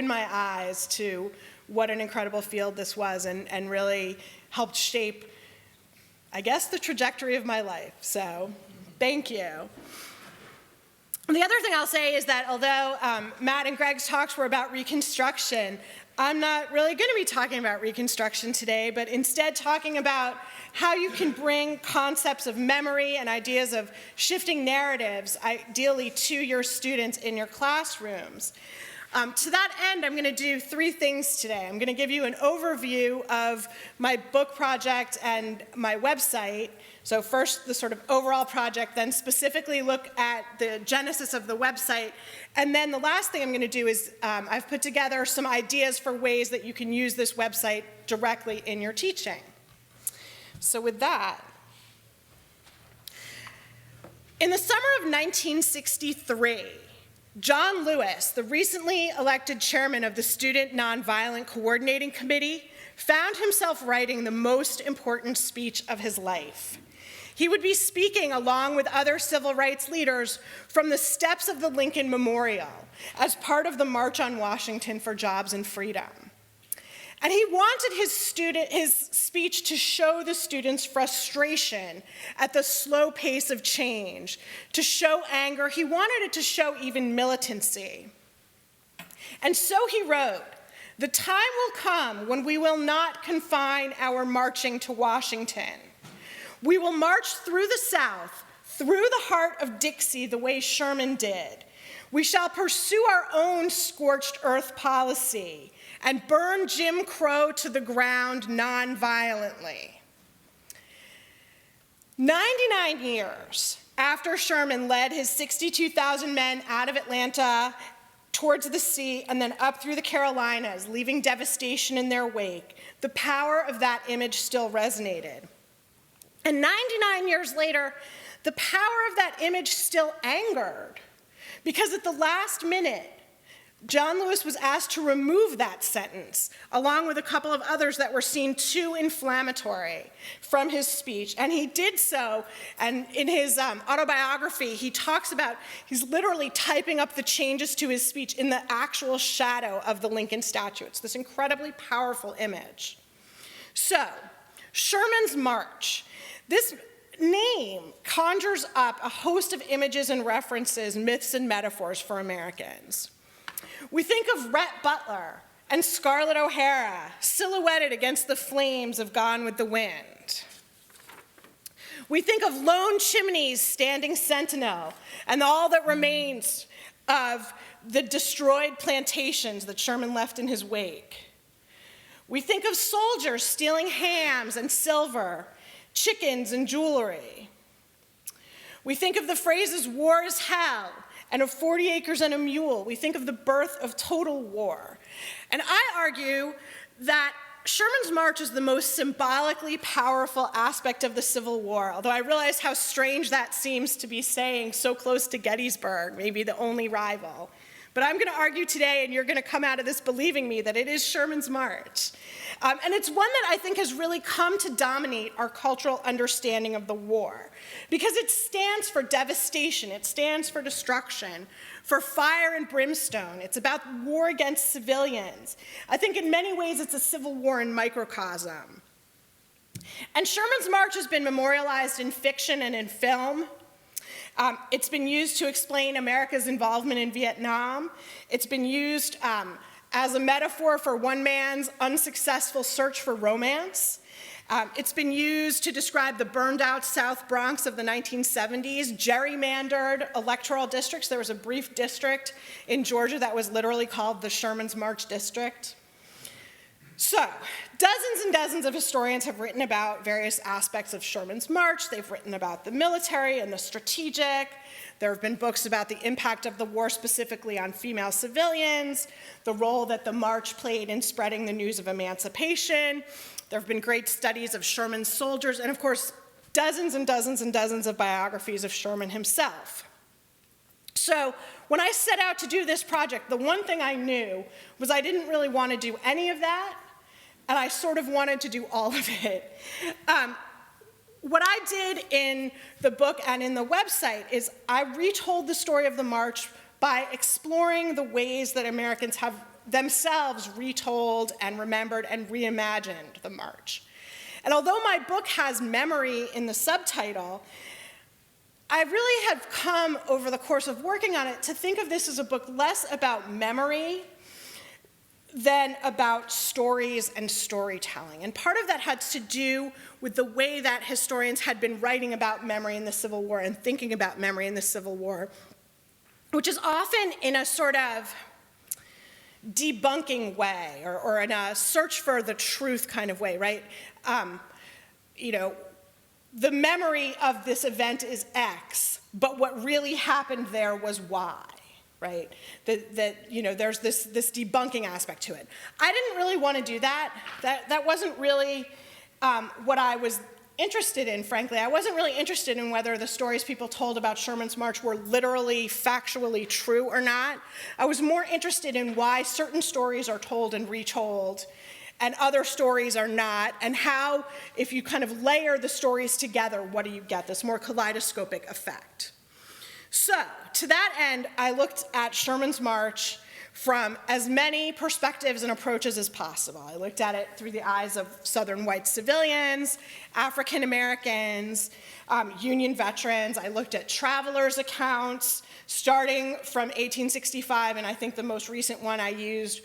opened my eyes to what an incredible field this was and really helped shape, I guess, the trajectory of my life. So thank you. The other thing I'll say is that although Matt and Greg's talks were about Reconstruction, I'm not really going to be talking about Reconstruction today, but instead talking about how you can bring concepts of memory and ideas of shifting narratives, ideally to your students in your classrooms. To that end, I'm going to do three things today. I'm going to give you an overview of my book project and my website. So first, the sort of overall project, then specifically look at the genesis of the website. And then the last thing I'm going to do is I've put together some ideas for ways that you can use this website directly in your teaching. So with that, in the summer of 1963, John Lewis, the recently elected chairman of the Student Nonviolent Coordinating Committee, found himself writing the most important speech of his life. He would be speaking along with other civil rights leaders from the steps of the Lincoln Memorial as part of the March on Washington for Jobs and Freedom. And he wanted his speech to show the students' frustration at the slow pace of change, to show anger. He wanted it to show even militancy. And so he wrote, "The time will come when we will not confine our marching to Washington. We will march through the South, through the heart of Dixie, the way Sherman did. We shall pursue our own scorched earth policy and burn Jim Crow to the ground nonviolently." 99 years after Sherman led his 62,000 men out of Atlanta towards the sea and then up through the Carolinas, leaving devastation in their wake, the power of that image still resonated. And 99 years later, the power of that image still angered, because at the last minute, John Lewis was asked to remove that sentence, along with a couple of others that were seen too inflammatory from his speech. And he did so, and in his autobiography, he talks about, he's literally typing up the changes to his speech in the actual shadow of the Lincoln statue. It's this incredibly powerful image. So, Shermans March. This name conjures up a host of images and references, myths and metaphors for Americans. We think of Rhett Butler and Scarlett O'Hara silhouetted against the flames of Gone with the Wind. We think of lone chimneys standing sentinel and all that remains of the destroyed plantations that Sherman left in his wake. We think of soldiers stealing hams and silver, chickens and jewelry. We think of the phrases "war is hell" and of 40 acres and a mule. We think of the birth of total war. And I argue that Sherman's March is the most symbolically powerful aspect of the Civil War, although I realize how strange that seems to be saying so close to Gettysburg, maybe the only rival. But I'm going to argue today, and you're going to come out of this believing me, that it is Sherman's March. And it's one that I think has really come to dominate our cultural understanding of the war, because it stands for devastation, it stands for destruction, for fire and brimstone. It's about war against civilians. I think in many ways it's a civil war in microcosm. And Sherman's March has been memorialized in fiction and in film. It's been used to explain America's involvement in Vietnam. It's been used as a metaphor for one man's unsuccessful search for romance. It's been used to describe the burned out South Bronx of the 1970s, gerrymandered electoral districts. There was a brief district in Georgia that was literally called the Shermans March District. So, dozens and dozens of historians have written about various aspects of Sherman's March. They've written about the military and the strategic. There have been books about the impact of the war specifically on female civilians, the role that the march played in spreading the news of emancipation. There have been great studies of Sherman's soldiers, and of course, dozens and dozens and dozens of biographies of Sherman himself. So when I set out to do this project, the one thing I knew was I didn't really want to do any of that, and I sort of wanted to do all of it. What I did in the book and in the website is I retold the story of the march by exploring the ways that Americans have themselves retold and remembered and reimagined the march. And although my book has memory in the subtitle, I really have come over the course of working on it to think of this as a book less about memory than about stories and storytelling. And part of that had to do with the way that historians had been writing about memory in the Civil War and thinking about memory in the Civil War, which is often in a sort of debunking way or in a search for the truth kind of way, right? You know, the memory of this event is X, but what really happened there was Y. Right? That you know, there's this debunking aspect to it. I didn't really want to do that. That wasn't really what I was interested in, frankly. I wasn't really interested in whether the stories people told about Sherman's March were literally, factually true or not. I was more interested in why certain stories are told and retold and other stories are not, and how, if you kind of layer the stories together, what do you get? This more kaleidoscopic effect. So, to that end, I looked at Sherman's March from as many perspectives and approaches as possible. I looked at it through the eyes of Southern white civilians, African Americans, Union veterans. I looked at travelers' accounts, starting from 1865, and I think the most recent one I used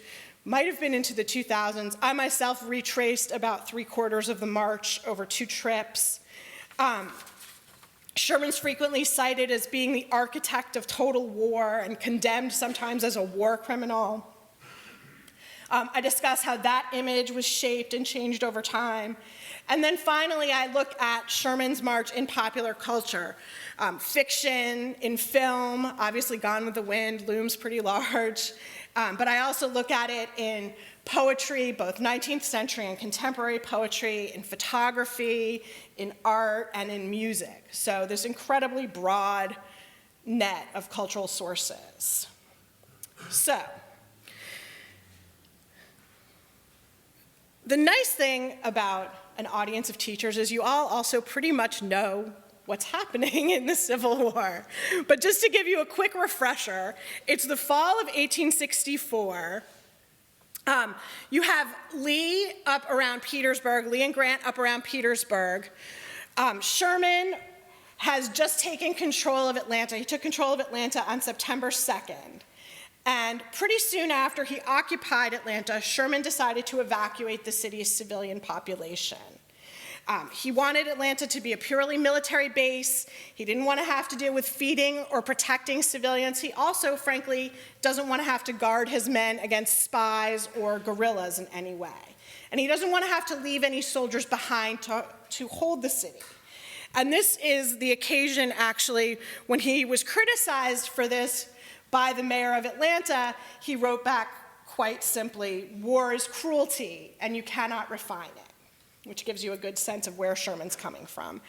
might have been into the 2000s. I myself retraced about 3/4 of the march over 2 trips. Sherman's frequently cited as being the architect of total war and condemned sometimes as a war criminal. I discuss how that image was shaped and changed over time. And then finally, I look at Sherman's March in popular culture. Fiction, in film, obviously Gone with the Wind looms pretty large. But I also look at it in poetry, both 19th century and contemporary poetry, in photography, in art, and in music. So this incredibly broad net of cultural sources. So, the nice thing about an audience of teachers is you all also pretty much know what's happening in the Civil War. But just to give you a quick refresher, it's the fall of 1864. You have Lee up around Petersburg, Lee and Grant up around Petersburg. Sherman has just taken control of Atlanta. He took control of Atlanta on September 2nd. And pretty soon after he occupied Atlanta, Sherman decided to evacuate the city's civilian population. He wanted Atlanta to be a purely military base. He didn't want to have to deal with feeding or protecting civilians. He also, frankly, doesn't want to have to guard his men against spies or guerrillas in any way. And he doesn't want to have to leave any soldiers behind to hold the city. And this is the occasion, actually, when he was criticized for this by the mayor of Atlanta. He wrote back quite simply, "War is cruelty, and you cannot refine it," which gives you a good sense of where Sherman's coming from.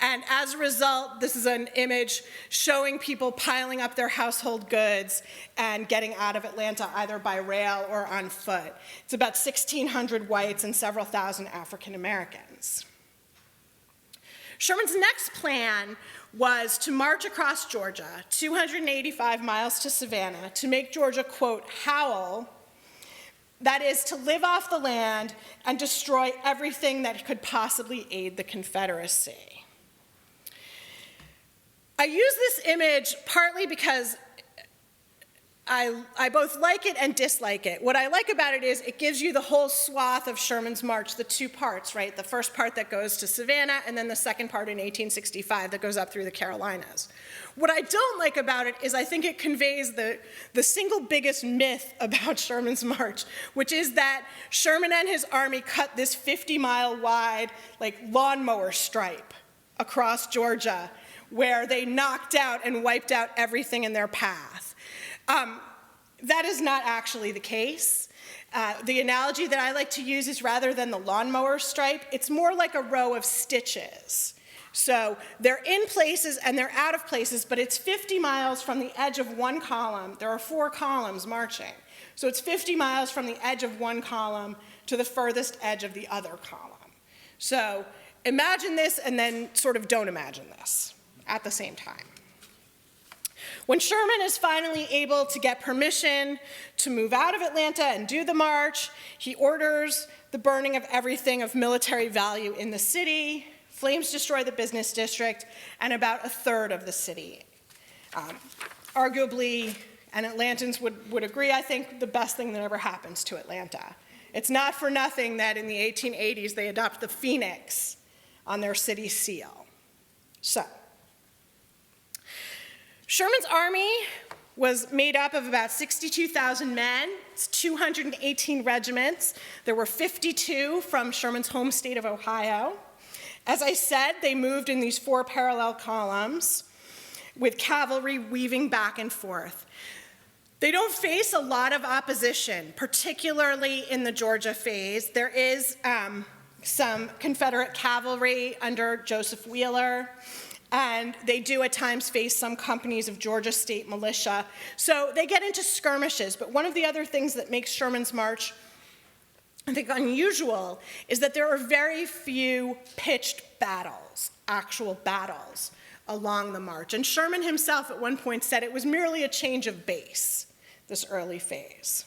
And as a result, this is an image showing people piling up their household goods and getting out of Atlanta either by rail or on foot. It's about 1,600 whites and several thousand African Americans. Sherman's next plan was to march across Georgia, 285 miles to Savannah, to make Georgia, quote, howl. That is, to live off the land and destroy everything that could possibly aid the Confederacy. I use this image partly because I both like it and dislike it. What I like about it is it gives you the whole swath of Sherman's March, the 2 parts, right? The first part that goes to Savannah, and then the second part in 1865 that goes up through the Carolinas. What I don't like about it is I think it conveys the single biggest myth about Sherman's March, which is that Sherman and his army cut this 50-mile wide, like, lawnmower stripe across Georgia, where they knocked out and wiped out everything in their path. That is not actually the case. The analogy that I like to use is rather than the lawnmower stripe, it's more like a row of stitches. So they're in places and they're out of places, but it's 50 miles from the edge of one column. There are 4 columns marching. So it's 50 miles from the edge of one column to the furthest edge of the other column. So imagine this and then sort of don't imagine this at the same time. When Sherman is finally able to get permission to move out of Atlanta and do the march, he orders the burning of everything of military value in the city. Flames destroy the business district and about a third of the city. Arguably, and Atlantans would agree, I think, the best thing that ever happens to Atlanta. It's not for nothing that in the 1880s they adopt the phoenix on their city seal. So, Sherman's Army was made up of about 62,000 men. It's 218 regiments. There were 52 from Sherman's home state of Ohio. As I said, they moved in these 4 parallel columns with cavalry weaving back and forth. They don't face a lot of opposition, particularly in the Georgia phase. There is some Confederate cavalry under Joseph Wheeler, and they do at times face some companies of Georgia State Militia. So they get into skirmishes, but one of the other things that makes Sherman's March, I think, unusual is that there are very few pitched battles, actual battles, along the march. And Sherman himself at one point said it was merely a change of base, this early phase.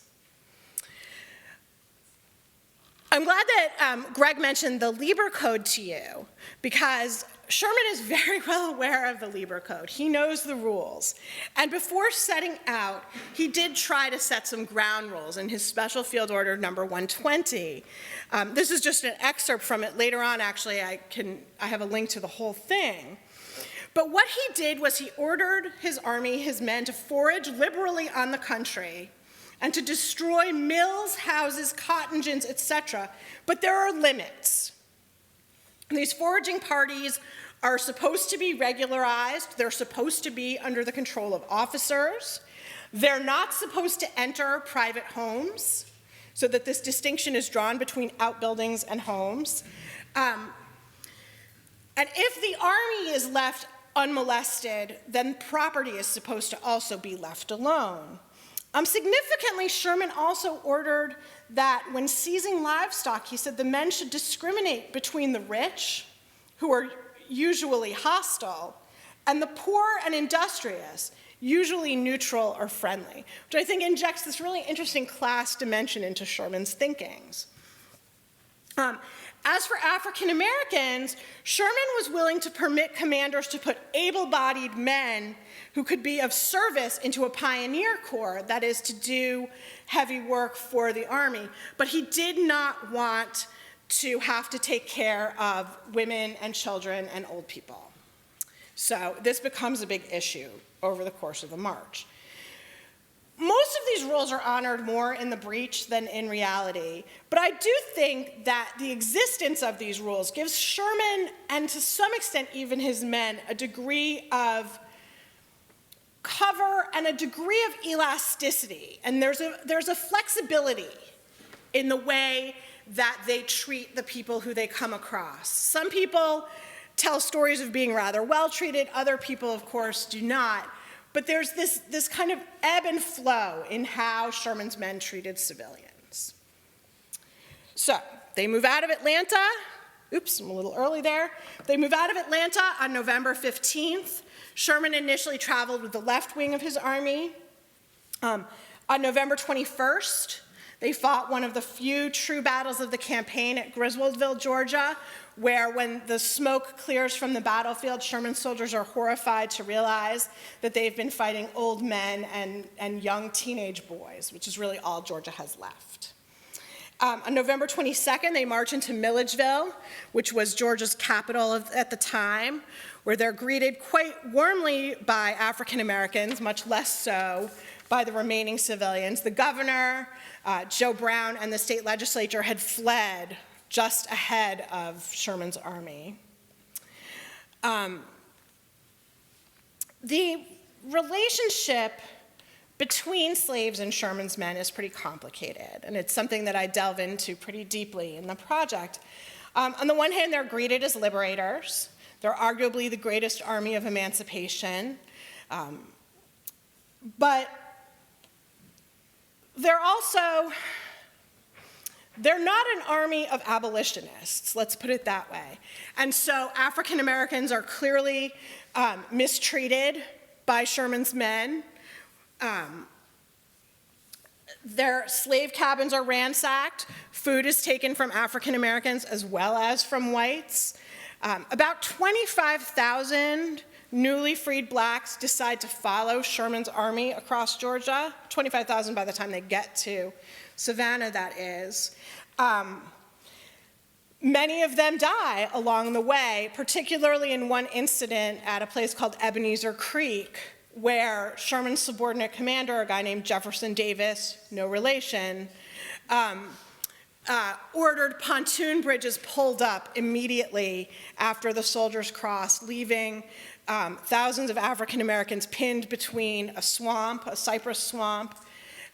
I'm glad that Greg mentioned the Lieber Code to you, because Sherman is very well aware of the Lieber Code. He knows the rules. And before setting out, he did try to set some ground rules in his Special Field Order number 120. This is just an excerpt from it. Later on, actually, I have a link to the whole thing. But what he did was he ordered his army, his men, to forage liberally on the country and to destroy mills, houses, cotton gins, etc. But there are limits. These foraging parties are supposed to be regularized. They're supposed to be under the control of officers. They're not supposed to enter private homes, so that this distinction is drawn between outbuildings and homes. And if the army is left unmolested, then property is supposed to also be left alone. Significantly, Sherman also ordered that when seizing livestock, he said the men should discriminate between the rich, who are usually hostile, and the poor and industrious, usually neutral or friendly, which I think injects this really interesting class dimension into Sherman's thinkings. As for African Americans, Sherman was willing to permit commanders to put able-bodied men who could be of service into a pioneer corps, that is, to do heavy work for the army. But he did not want to have to take care of women and children and old people. So this becomes a big issue over the course of the march. Most of these rules are honored more in the breach than in reality, but I do think that the existence of these rules gives Sherman, and to some extent even his men, a degree of cover and a degree of elasticity. And there's a flexibility in the way that they treat the people who they come across. Some people tell stories of being rather well treated, other people, of course, do not. But there's this kind of ebb and flow in how Sherman's men treated civilians. So they move out of Atlanta. Oops, I'm a little early there. They move out of Atlanta on November 15th. Sherman initially traveled with the left wing of his army. On November 21st, they fought one of the few true battles of the campaign at Griswoldville, Georgia, where when the smoke clears from the battlefield, Sherman soldiers are horrified to realize that they've been fighting old men and young teenage boys, which is really all Georgia has left. On November 22nd, they march into Milledgeville, which was Georgia's capital at the time, where they're greeted quite warmly by African Americans, much less so by the remaining civilians. The governor, Joe Brown, and the state legislature had fled just ahead of Sherman's army. The relationship between slaves and Sherman's men is pretty complicated, and it's something that I delve into pretty deeply in the project. On the one hand, they're greeted as liberators. They're arguably the greatest army of emancipation, but they're not an army of abolitionists, let's put it that way. And so African Americans are clearly mistreated by Sherman's men. Their slave cabins are ransacked. Food is taken from African Americans as well as from whites. About 25,000 newly freed blacks decide to follow Sherman's army across Georgia. 25,000 by the time they get to Savannah, that is. Many of them die along the way, particularly in one incident at a place called Ebenezer Creek, where Sherman's subordinate commander, a guy named Jefferson Davis, no relation, ordered pontoon bridges pulled up immediately after the soldiers crossed, leaving thousands of African Americans pinned between a swamp, a cypress swamp,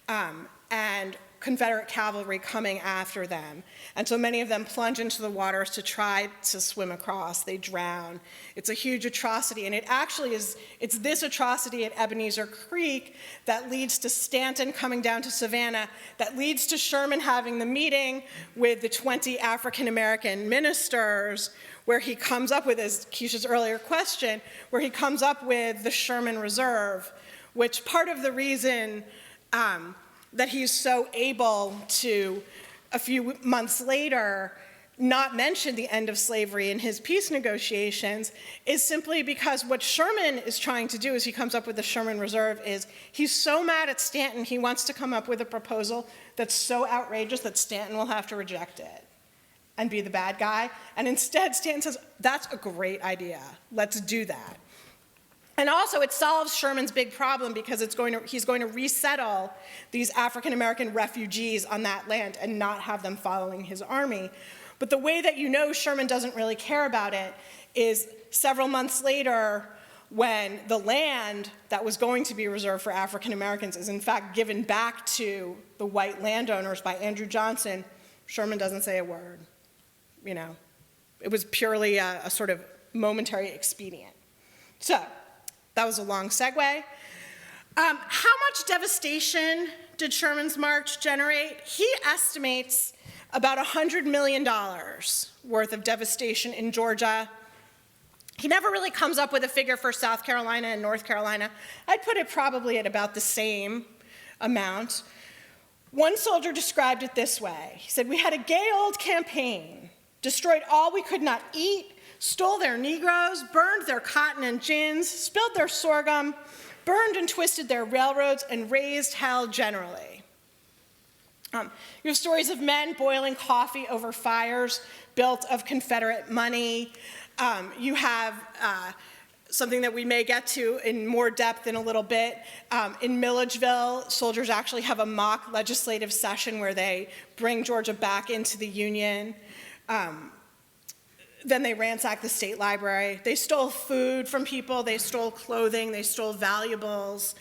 and Confederate cavalry coming after them. And so many of them plunge into the waters to try to swim across. They drown. It's a huge atrocity, and it's this atrocity at Ebenezer Creek that leads to Stanton coming down to Savannah, that leads to Sherman having the meeting with the 20 African American ministers, where he comes up with, as Keisha's earlier question, where he comes up with the Sherman Reserve, which part of the reason that he's so able to, a few months later, not mention the end of slavery in his peace negotiations is simply because what Sherman is trying to do as he comes up with the Sherman Reserve is he's so mad at Stanton, he wants to come up with a proposal that's so outrageous that Stanton will have to reject it and be the bad guy. And instead, Stanton says, that's a great idea. Let's do that. And also, it solves Sherman's big problem because he's going to resettle these African-American refugees on that land and not have them following his army. But the way that you know Sherman doesn't really care about it is several months later, when the land that was going to be reserved for African-Americans is in fact given back to the white landowners by Andrew Johnson, Sherman doesn't say a word. You know, it was purely a sort of momentary expedient. So, that was a long segue. How much devastation did Sherman's March generate? He estimates about $100 million worth of devastation in Georgia. He never really comes up with a figure for South Carolina and North Carolina. I'd put it probably at about the same amount. One soldier described it this way. He said, "We had a gay old campaign, destroyed all we could not eat, stole their Negroes, burned their cotton and gins, spilled their sorghum, burned and twisted their railroads, and raised hell generally." You have stories of men boiling coffee over fires built of Confederate money. You have something that we may get to in more depth in a little bit. In Milledgeville, soldiers actually have a mock legislative session where they bring Georgia back into the Union. Then they ransacked the state library. They stole food from people, they stole clothing, they stole valuables.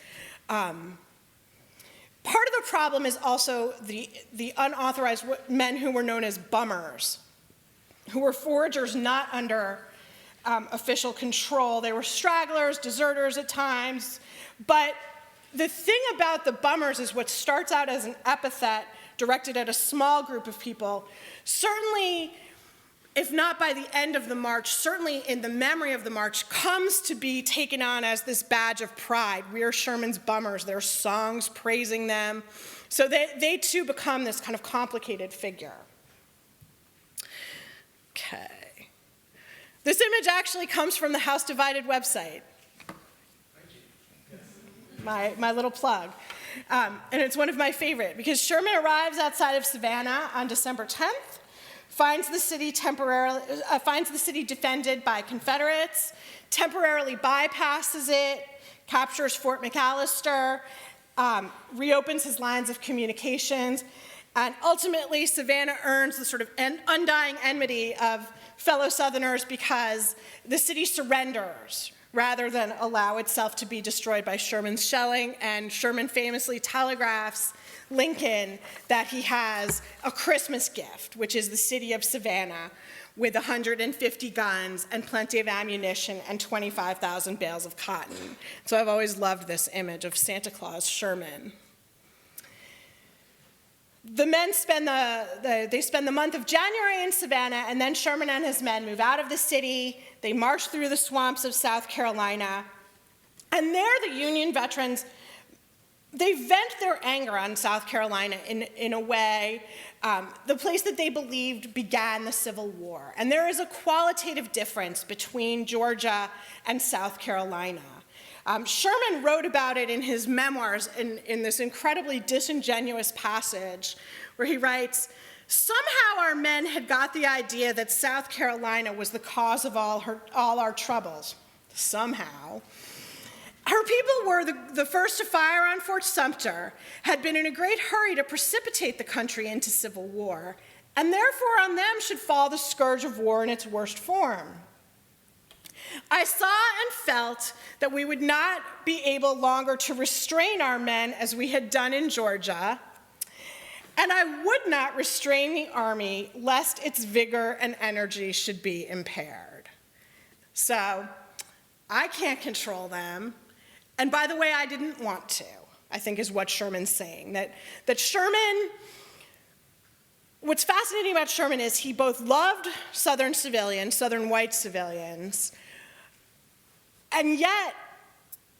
Part of the problem is also the unauthorized men who were known as bummers, who were foragers not under official control. They were stragglers, deserters at times. But the thing about the bummers is what starts out as an epithet directed at a small group of people, certainly, if not by the end of the march, certainly in the memory of the march, comes to be taken on as this badge of pride. We are Sherman's bummers. There are songs praising them. So they too become this kind of complicated figure. Okay. This image actually comes from the House Divided website. My little plug. And it's one of my favorite because Sherman arrives outside of Savannah on December 10th. Finds the city defended by Confederates, temporarily bypasses it, captures Fort McAllister, reopens his lines of communications, and ultimately Savannah earns the sort of undying enmity of fellow Southerners because the city surrenders rather than allow itself to be destroyed by Sherman's shelling, and Sherman famously telegraphs Lincoln that he has a Christmas gift, which is the city of Savannah, with 150 guns and plenty of ammunition and 25,000 bales of cotton. So I've always loved this image of Santa Claus Sherman. The men spend the month of January in Savannah, and then Sherman and his men move out of the city. They march through the swamps of South Carolina. And there the Union veterans, they vent their anger on South Carolina in a way, the place that they believed began the Civil War. And there is a qualitative difference between Georgia and South Carolina. Sherman wrote about it in his memoirs in this incredibly disingenuous passage where he writes, "Somehow our men had got the idea that South Carolina was the cause of all our troubles." Somehow. Her people were the first to fire on Fort Sumter, had been in a great hurry to precipitate the country into civil war, and therefore on them should fall the scourge of war in its worst form. I saw and felt that we would not be able longer to restrain our men as we had done in Georgia, and I would not restrain the army lest its vigor and energy should be impaired. So, I can't control them. And by the way, I didn't want to, I think is what Sherman's saying. That Sherman, what's fascinating about Sherman is he both loved Southern civilians, Southern white civilians, and yet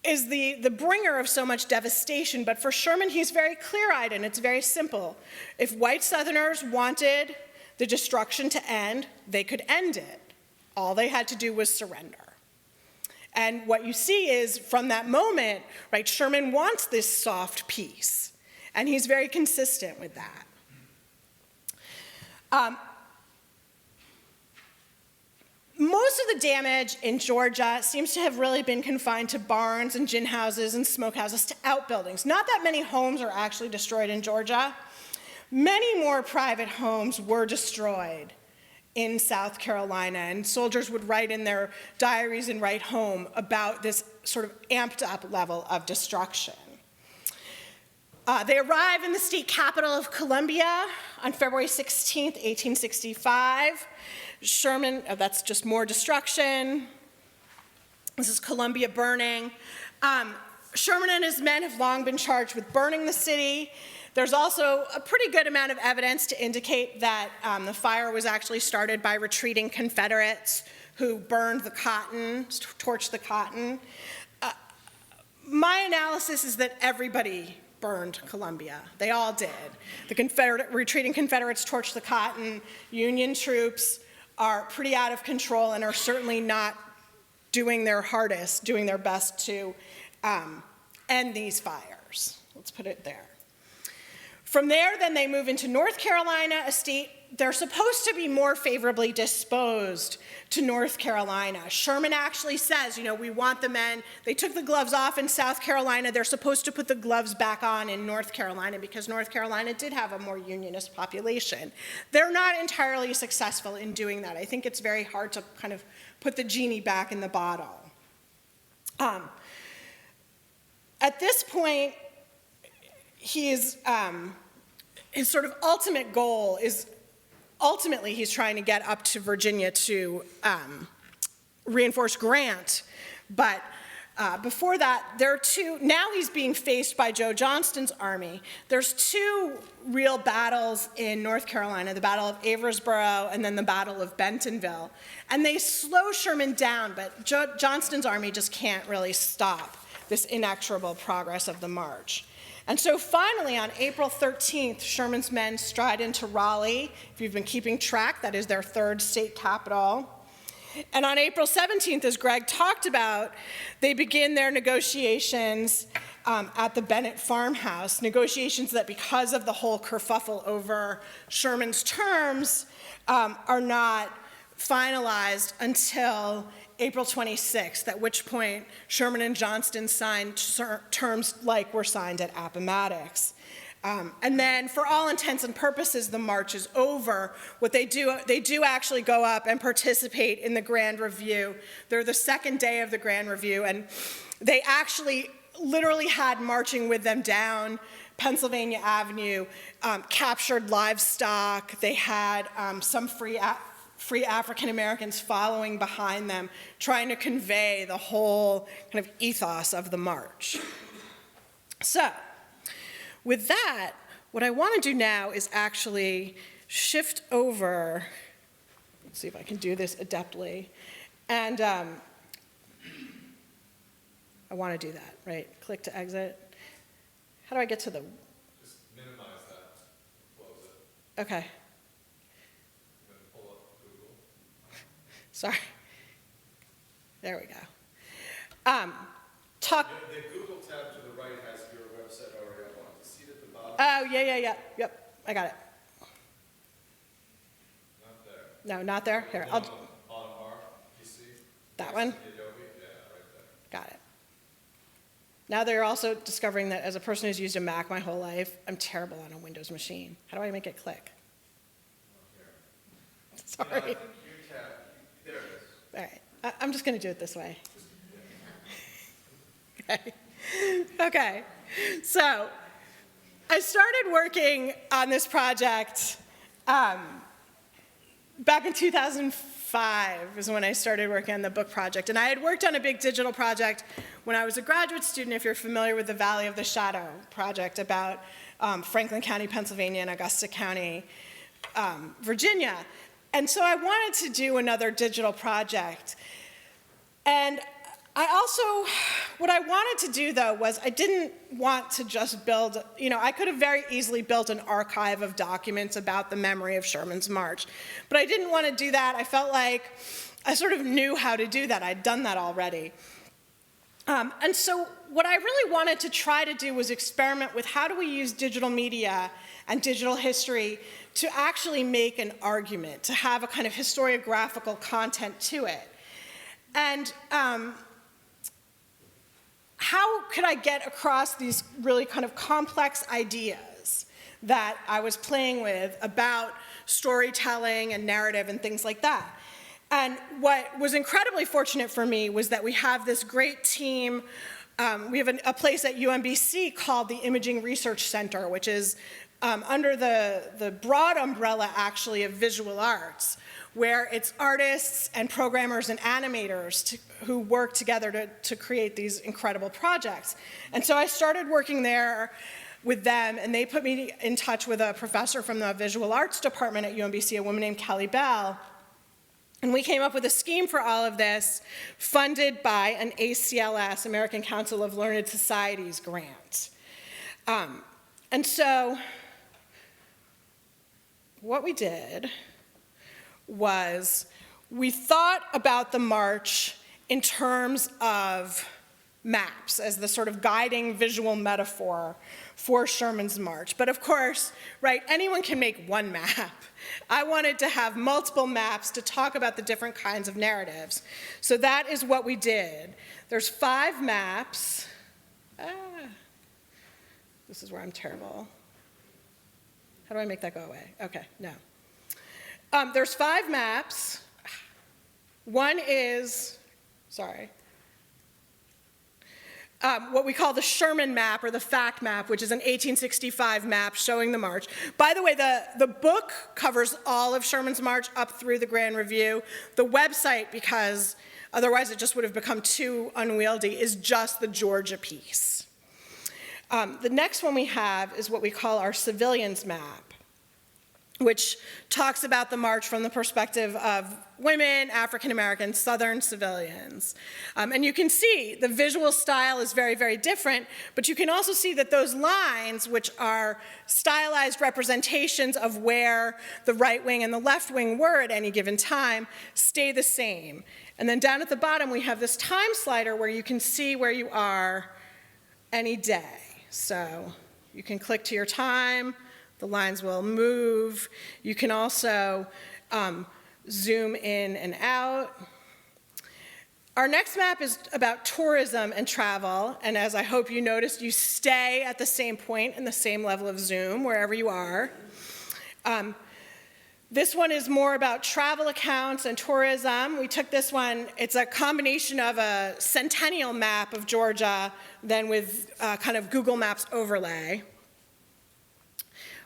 is the bringer of so much devastation. But for Sherman, he's very clear-eyed, and it's very simple. If white Southerners wanted the destruction to end, they could end it. All they had to do was surrender. And what you see is, from that moment, right, Sherman wants this soft peace, and he's very consistent with that. Most of the damage in Georgia seems to have really been confined to barns and gin houses and smokehouses, to outbuildings. Not that many homes are actually destroyed in Georgia. Many more private homes were destroyed in South Carolina, and soldiers would write in their diaries and write home about this sort of amped up level of destruction. They arrive in the state capital of Columbia on February 16th, 1865. Sherman, that's just more destruction. This is Columbia burning. Sherman and his men have long been charged with burning the city. There's also a pretty good amount of evidence to indicate that the fire was actually started by retreating Confederates who burned the cotton, torched the cotton. My analysis is that everybody burned Columbia. They all did. The retreating Confederates torched the cotton. Union troops are pretty out of control and are certainly not doing their hardest, doing their best to end these fires. Let's put it there. From there, then they move into North Carolina, a state they're supposed to be more favorably disposed to North Carolina. Sherman actually says, we want the men. They took the gloves off in South Carolina. They're supposed to put the gloves back on in North Carolina because North Carolina did have a more unionist population. They're not entirely successful in doing that. I think it's very hard to kind of put the genie back in the bottle. At this point, his sort of ultimate goal is, ultimately he's trying to get up to Virginia to reinforce Grant. But before that, now he's being faced by Joe Johnston's army. There's two real battles in North Carolina, the Battle of Aversboro and then the Battle of Bentonville. And they slow Sherman down, but Johnston's army just can't really stop this inexorable progress of the march. And so finally, on April 13th, Sherman's men stride into Raleigh. If you've been keeping track, that is their third state capital. And on April 17th, as Greg talked about, they begin their negotiations at the Bennett farmhouse, negotiations that, because of the whole kerfuffle over Sherman's terms, are not finalized until April 26th, at which point Sherman and Johnston signed terms like were signed at Appomattox. And then, for all intents and purposes, the march is over. What they do actually go up and participate in the Grand Review. They're the second day of the Grand Review, and they actually literally had marching with them down Pennsylvania Avenue, captured livestock. They had some free African Americans following behind them, trying to convey the whole kind of ethos of the march. So, with that, what I want to do now is actually shift over, let's see if I can do this adeptly, and I want to do that, right? Click to exit. How do I get to the? Just minimize that, close it. Okay. And then pull up Google. Sorry. There we go. The Google tab to the right has your website already up on it. See it at the bottom? Oh, yeah. Yep, I got it. Not there. No, not there? Here, I'll, On the bottom bar, you see? that Next one? to the Adobe? Yeah, right there. Got it. Now they're also discovering that as a person who's used a Mac my whole life, I'm terrible on a Windows machine. How do I make it click? Here. Sorry. I think your tab, there it is. All right, I'm just gonna do it this way. Okay, so I started working on this project back in 2005 is when I started working on the book project. And I had worked on a big digital project when I was a graduate student, if you're familiar with the Valley of the Shadow project about Franklin County, Pennsylvania, and Augusta County, Virginia. And so I wanted to do another digital project. And what I wanted to do though was I didn't want to just build, I could have very easily built an archive of documents about the memory of Shermans March, but I didn't want to do that. I felt like I sort of knew how to do that. I'd done that already. And so what I really wanted to try to do was experiment with how do we use digital media and digital history to actually make an argument, to have a kind of historiographical content to it. And how could I get across these really kind of complex ideas that I was playing with about storytelling and narrative and things like that? And what was incredibly fortunate for me was that we have this great team. We have a place at UMBC called the Imaging Research Center, which is under the broad umbrella, actually, of visual arts, where it's artists and programmers and animators who work together to create these incredible projects. And so I started working there with them, and they put me in touch with a professor from the visual arts department at UMBC, a woman named Kelly Bell. And we came up with a scheme for all of this, funded by an ACLS, American Council of Learned Societies grant. And so what we did was we thought about the march in terms of maps as the sort of guiding visual metaphor for Shermans March. But of course, right, anyone can make one map. I wanted to have multiple maps to talk about the different kinds of narratives. So that is what we did. There's 5 maps. This is where I'm terrible. How do I make that go away? Okay, no. There's 5 maps. One is, what we call the Sherman map or the fact map, which is an 1865 map showing the march. By the way, the book covers all of Sherman's March up through the Grand Review. The website, because otherwise it just would have become too unwieldy, is just the Georgia piece. The next one we have is what we call our civilians map, which talks about the march from the perspective of women, African Americans, Southern civilians. And you can see the visual style is very, very different, but you can also see that those lines, which are stylized representations of where the right wing and the left wing were at any given time, stay the same. And then down at the bottom, we have this time slider where you can see where you are any day. So you can click to your time. The lines will move. You can also zoom in and out. Our next map is about tourism and travel, and as I hope you noticed, you stay at the same point and the same level of zoom wherever you are. This one is more about travel accounts and tourism. We took this one, it's a combination of a centennial map of Georgia, then with kind of Google Maps overlay.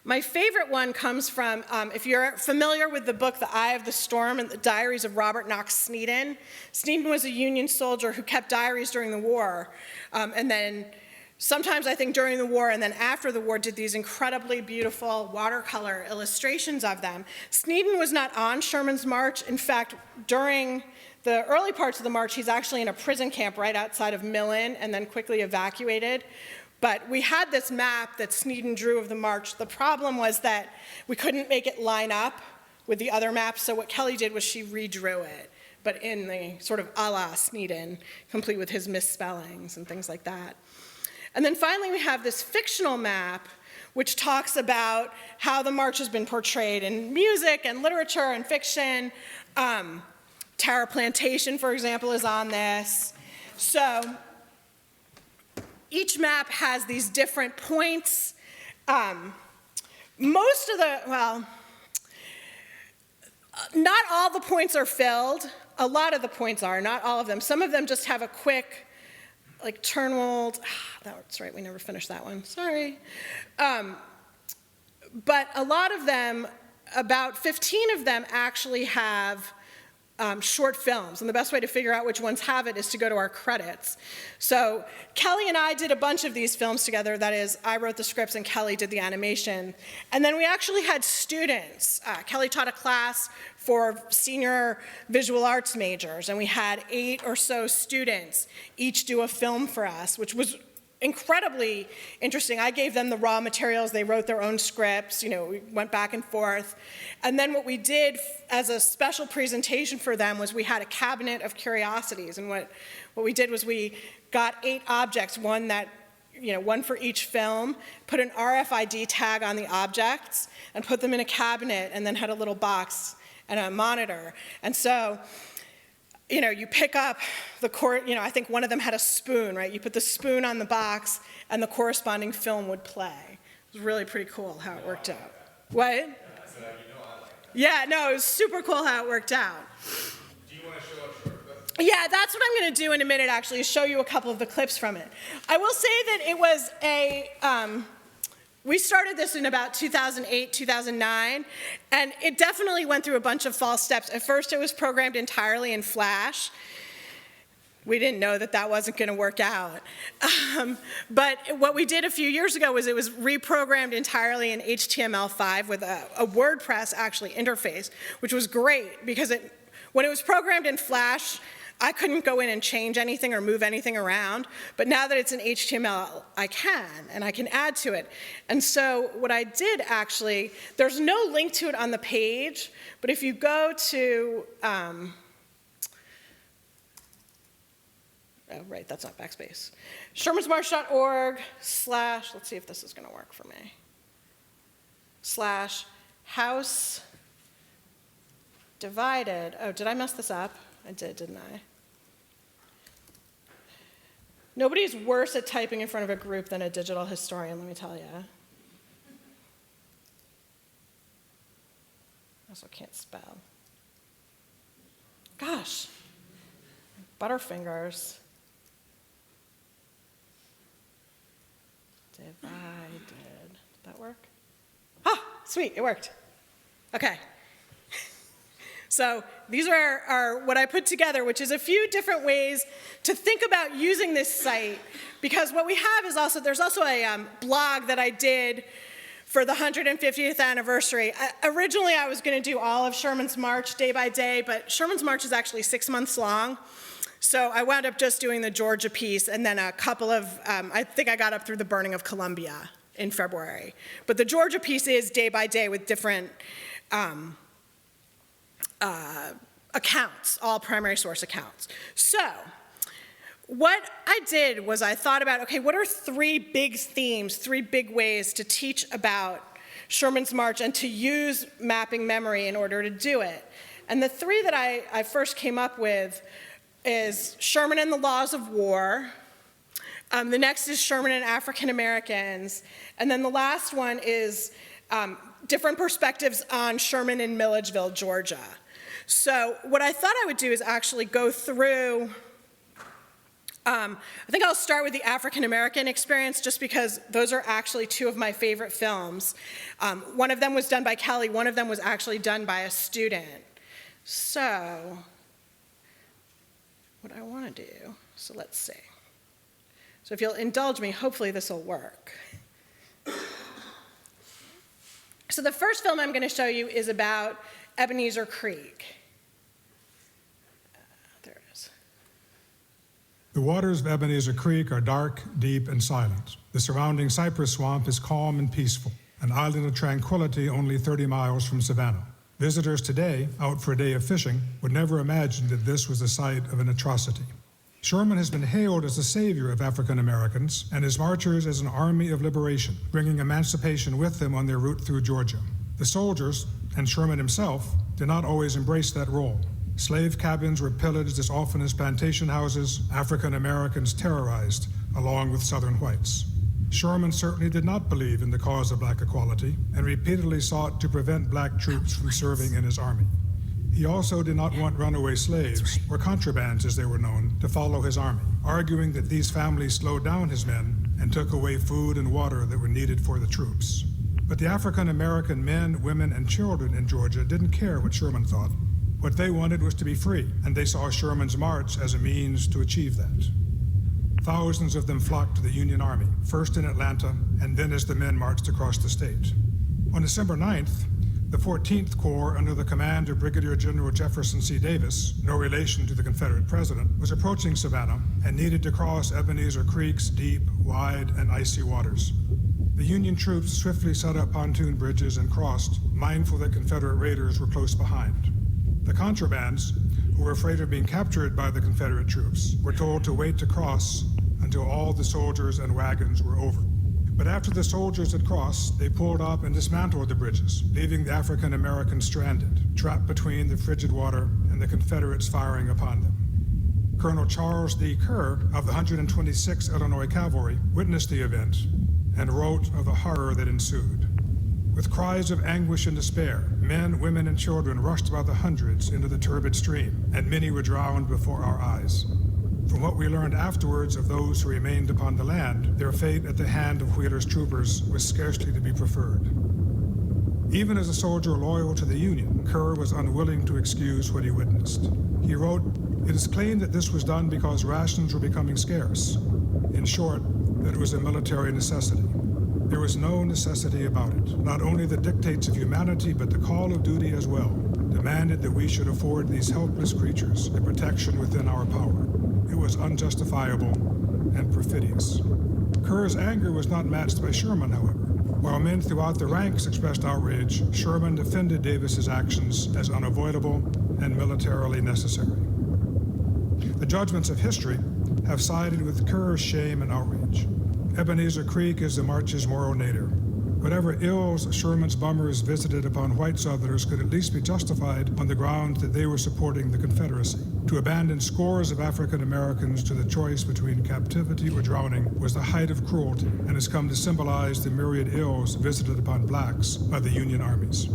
My favorite one comes from, if you're familiar with the book, The Eye of the Storm and the Diaries of Robert Knox Sneeden. Sneeden was a Union soldier who kept diaries during the war, and then sometimes I think during the war and then after the war did these incredibly beautiful watercolor illustrations of them. Sneeden was not on Sherman's March. In fact, during the early parts of the march, he's actually in a prison camp right outside of Millen and then quickly evacuated. But we had this map that Sneeden drew of the march. The problem was that we couldn't make it line up with the other maps, so what Kelly did was she redrew it, but in the sort of a la Sneeden, complete with his misspellings and things like that. And then finally we have this fictional map which talks about how the march has been portrayed in music and literature and fiction. Tara Plantation, for example, is on this. So each map has these different points. Most of the, well, not all the points are filled. A lot of the points are, not all of them. Some of them just have a quick, like Turnwald. That's right, we never finished that one, sorry. But a lot of them, about 15 of them actually have short films, and the best way to figure out which ones have it is to go to our credits. So Kelly and I did a bunch of these films together. That is, I wrote the scripts and Kelly did the animation. And then we actually had students. Kelly taught a class for senior visual arts majors, and we had 8 or so students each do a film for us, which was incredibly interesting. I gave them the raw materials. They wrote their own scripts. You know, we went back and forth. And then what we did as a special presentation for them was we had a cabinet of curiosities. And what we did was we got 8 objects, one for each film, put an RFID tag on the objects, and put them in a cabinet, and then had a little box and a monitor. And so, you know, you pick up I think one of them had a spoon, right? You put the spoon on the box, and the corresponding film would play. It was really pretty cool how it worked out. What? Yeah, no, it was super cool how it worked out. Do you want to show us short clips? Yeah, that's what I'm going to do in a minute, actually, is show you a couple of the clips from it. I will say that it was we started this in about 2008, 2009, and it definitely went through a bunch of false steps. At first, it was programmed entirely in Flash. We didn't know that that wasn't going to work out. But what we did a few years ago was it was reprogrammed entirely in HTML5 with a WordPress, actually, interface, which was great because when it was programmed in Flash, I couldn't go in and change anything or move anything around, but now that it's in HTML, I can, and I can add to it. And so what I did actually, there's no link to it on the page, but if you go to, oh, right, that's not backspace. Shermansmarch.org / let's see if this is gonna work for me, /house divided, oh, did I mess this up? I did, didn't I? Nobody's worse at typing in front of a group than a digital historian, let me tell you. I also can't spell. Gosh, Butterfingers. Divided. Did that work? Ah, sweet, it worked. Okay. So these are what I put together, which is a few different ways to think about using this site, because what we have is there's also a blog that I did for the 150th anniversary. Originally, I was going to do all of Shermans March day by day, but Shermans March is actually 6 months long. So I wound up just doing the Georgia piece and then a couple of, I think I got up through the burning of Columbia in February. But the Georgia piece is day by day with different accounts, all primary source accounts. So what I did was I thought about, okay, what are 3 big themes, 3 big ways to teach about Shermans March and to use mapping memory in order to do it? And the 3 that I first came up with is Sherman and the Laws of War. The next is Sherman and African Americans. And then the last one is different perspectives on Sherman in Milledgeville, Georgia. So what I thought I would do is actually go through, I think I'll start with the African American experience just because those are actually 2 of my favorite films. One of them was done by Kelly, one of them was actually done by a student. So what I want to do, so let's see. So if you'll indulge me, hopefully this will work. So the first film I'm going to show you is about Ebenezer Creek. The waters of Ebenezer Creek are dark, deep, and silent. The surrounding cypress swamp is calm and peaceful, an island of tranquility only 30 miles from Savannah. Visitors today, out for a day of fishing, would never imagine that this was the site of an atrocity. Sherman has been hailed as the savior of African Americans and his marchers as an army of liberation, bringing emancipation with them on their route through Georgia. The soldiers, and Sherman himself, did not always embrace that role. Slave cabins were pillaged as often as plantation houses, African Americans terrorized, along with Southern whites. Sherman certainly did not believe in the cause of black equality and repeatedly sought to prevent black troops from serving in his army. He also did not want runaway slaves, or contrabands as they were known, to follow his army, arguing that these families slowed down his men and took away food and water that were needed for the troops. But the African American men, women, and children in Georgia didn't care what Sherman thought. What they wanted was to be free, and they saw Sherman's March as a means to achieve that. Thousands of them flocked to the Union Army, first in Atlanta, and then as the men marched across the state. On December 9th, the 14th Corps, under the command of Brigadier General Jefferson C. Davis, no relation to the Confederate president, was approaching Savannah and needed to cross Ebenezer Creek's deep, wide, and icy waters. The Union troops swiftly set up pontoon bridges and crossed, mindful that Confederate raiders were close behind. The contrabands, who were afraid of being captured by the Confederate troops, were told to wait to cross until all the soldiers and wagons were over. But after the soldiers had crossed, they pulled up and dismantled the bridges, leaving the African Americans stranded, trapped between the frigid water and the Confederates firing upon them. Colonel Charles D. Kerr of the 126th Illinois Cavalry witnessed the event and wrote of the horror that ensued. With cries of anguish and despair, men, women, and children rushed by the hundreds into the turbid stream, and many were drowned before our eyes. From what we learned afterwards of those who remained upon the land, their fate at the hand of Wheeler's troopers was scarcely to be preferred. Even as a soldier loyal to the Union, Kerr was unwilling to excuse what he witnessed. He wrote, "It is claimed that this was done because rations were becoming scarce. In short, that it was a military necessity. There was no necessity about it. Not only the dictates of humanity, but the call of duty as well, demanded that we should afford these helpless creatures the protection within our power. It was unjustifiable and perfidious." Kerr's anger was not matched by Sherman, however. While men throughout the ranks expressed outrage, Sherman defended Davis's actions as unavoidable and militarily necessary. The judgments of history have sided with Kerr's shame and outrage. Ebenezer Creek is the March's moral nadir. Whatever ills Sherman's bummers visited upon white Southerners could at least be justified on the ground that they were supporting the Confederacy. To abandon scores of African Americans to the choice between captivity or drowning was the height of cruelty and has come to symbolize the myriad ills visited upon blacks by the Union armies.